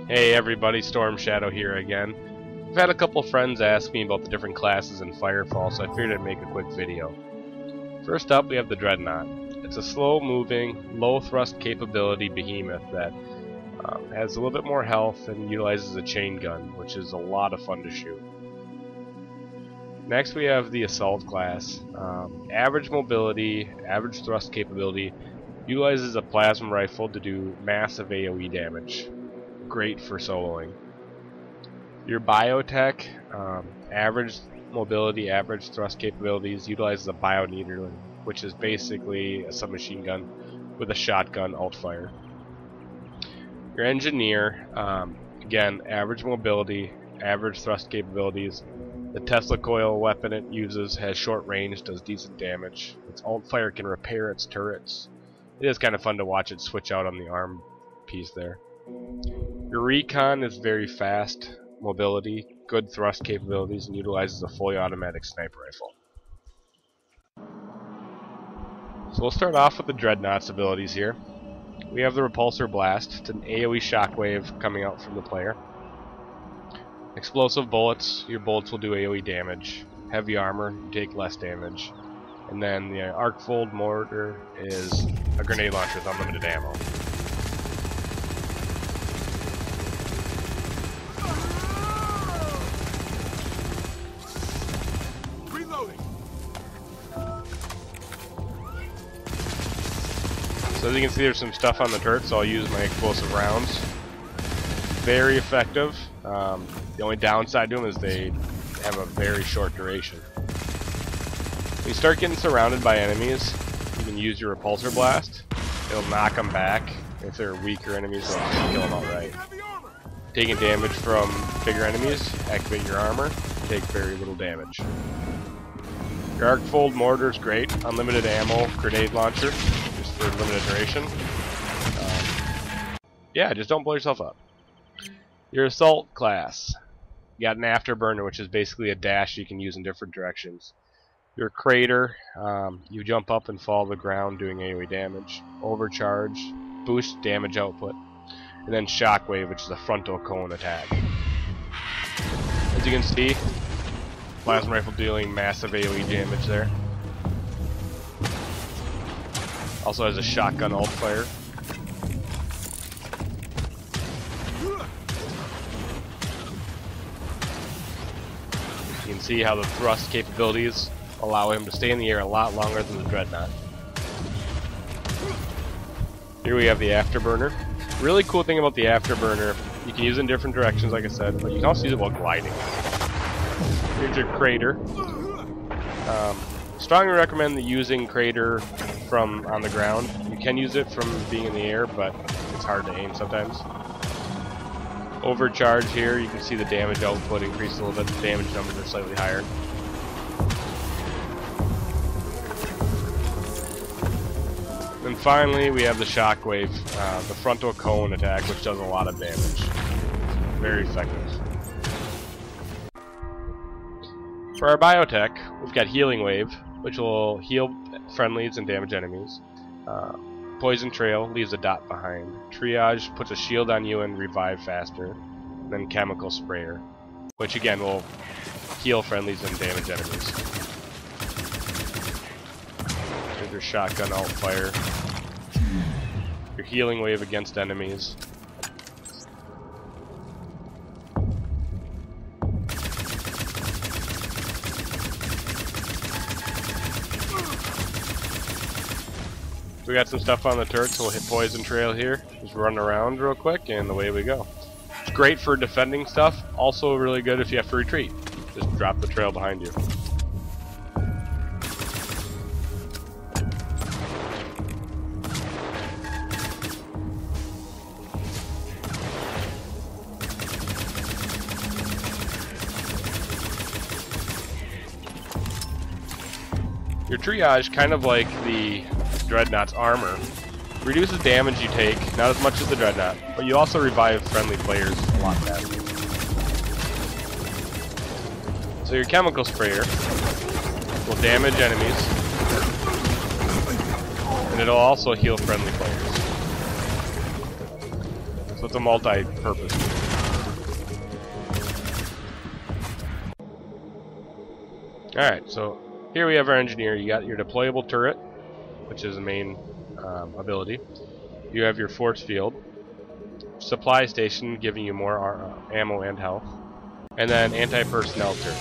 Hey everybody, Storm Shadow here again. I've had a couple friends ask me about the different classes in Firefall, so I figured I'd make a quick video. First up, we have the Dreadnought. It's a slow-moving, low-thrust capability behemoth that has a little bit more health and utilizes a chain gun, which is a lot of fun to shoot. Next, we have the Assault class. Average mobility, average thrust capability, utilizes a plasma rifle to do massive AoE damage. Great for soloing. Your Biotech, average mobility, average thrust capabilities, utilizes a Bioneedler, which is basically a submachine gun with a shotgun alt-fire. Your Engineer, again, average mobility, average thrust capabilities. The Tesla coil weapon it uses has short range, does decent damage. Its alt-fire can repair its turrets. It is kind of fun to watch it switch out on the arm piece there. Your Recon is very fast mobility, good thrust capabilities, and utilizes a fully automatic sniper rifle. So we'll start off with the Dreadnought's abilities here. We have the Repulsor Blast. It's an AoE shockwave coming out from the player. Explosive bullets. Your bullets will do AoE damage. Heavy armor, you take less damage. And then the Arc-Fold Mortar is a grenade launcher with unlimited ammo. So as you can see, there's some stuff on the turret, so I'll use my explosive rounds. Very effective. The only downside to them is they have a very short duration. When you start getting surrounded by enemies, you can use your Repulsor Blast. It'll knock them back. If they're weaker enemies, it'll kill them outright. Taking damage from bigger enemies, activate your armor, take very little damage. Your Arc-Fold Mortar is great. Unlimited ammo, grenade launcher, just for limited duration. Yeah, just don't blow yourself up. Your Assault class. You got an Afterburner, which is basically a dash you can use in different directions. Your Crater, you jump up and fall to the ground doing AoE damage. Overcharge, boost damage output. And then Shockwave, which is a frontal cone attack. As you can see, plasma rifle dealing massive AoE damage there. Also has a shotgun alt-fire. You can see how the thrust capabilities allow him to stay in the air a lot longer than the Dreadnought. Here we have the Afterburner. Really cool thing about the Afterburner, you can use it in different directions like I said, but you can also use it while gliding. Here's your Crater. Strongly recommend using Crater from on the ground. You can use it from being in the air, but it's hard to aim sometimes. Overcharge here, you can see the damage output increase a little bit. The damage numbers are slightly higher. And finally, we have the Shockwave, the frontal cone attack, which does a lot of damage. Very effective. For our Biotech, we've got Healing Wave, which will heal friendlies and damage enemies. Poison Trail leaves a dot behind. Triage puts a shield on you and revive faster. And then Chemical Sprayer, which again will heal friendlies and damage enemies. Here's your Shotgun alt-fire. Your Healing Wave against enemies. We got some stuff on the turret, so we'll hit Poison Trail here. Just run around real quick, and away we go. It's great for defending stuff. Also really good if you have to retreat. Just drop the trail behind you. Your Triage, kind of like the Dreadnought's armor, reduces damage you take, not as much as the Dreadnought, but you also revive friendly players a lot faster. So your Chemical Sprayer will damage enemies, and it'll also heal friendly players. So it's a multi-purpose. Alright, so here we have our engineer. You got your deployable turret, which is the main ability. You have your force field, supply station giving you more ammo and health, and then anti-personnel turret.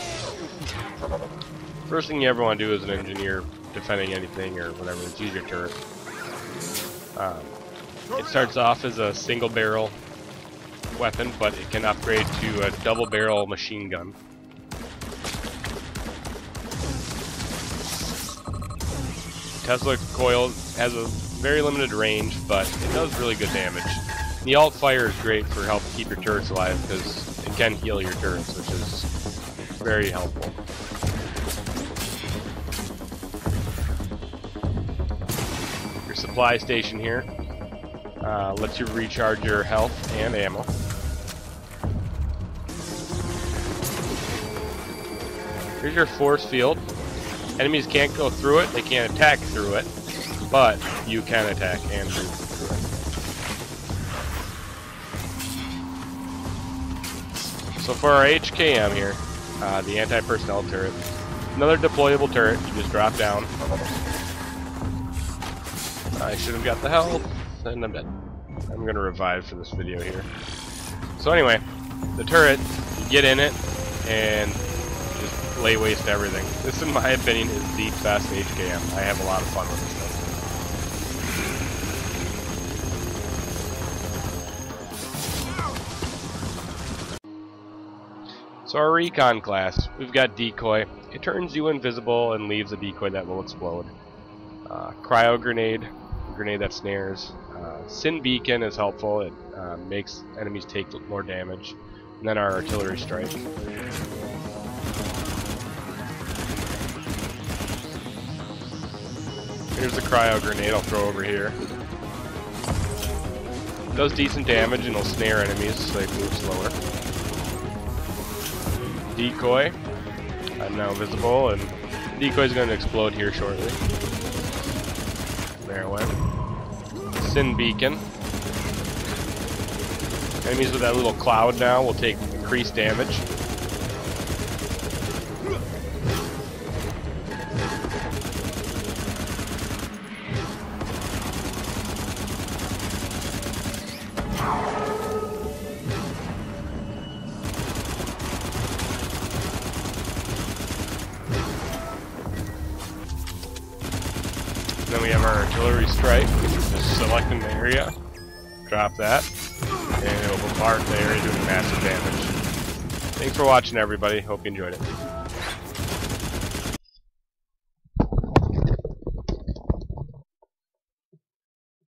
First thing you ever want to do as an engineer defending anything or whatever is use your turret. It starts off as a single barrel weapon, but it can upgrade to a double barrel machine gun. Tesla coil has a very limited range, but it does really good damage. The alt fire is great for helping keep your turrets alive because it can heal your turrets, which is very helpful. Your supply station here lets you recharge your health and ammo. Here's your force field. Enemies can't go through it, they can't attack through it, but you can attack and move through it. So for our HKM here, the anti-personnel turret, another deployable turret, you just drop down. I should have got the health, and I'm dead. I'm going to revive for this video here. So anyway, the turret, you get in it, and lay waste to everything. This, in my opinion, is the best HKM. I have a lot of fun with this. So our recon class, we've got decoy. It turns you invisible and leaves a decoy that will explode. Cryo grenade, grenade that snares. Sin beacon is helpful. It makes enemies take more damage. And then our artillery strike. Here's the cryo grenade I'll throw over here. It does decent damage and will snare enemies so they move slower. Decoy. I'm now visible and decoy is going to explode here shortly. There it went. Sin beacon. Enemies with that little cloud now will take increased damage. Then we have our artillery strike, just selecting the area, drop that, and it'll bombard the area doing massive damage. Thanks for watching everybody, hope you enjoyed it.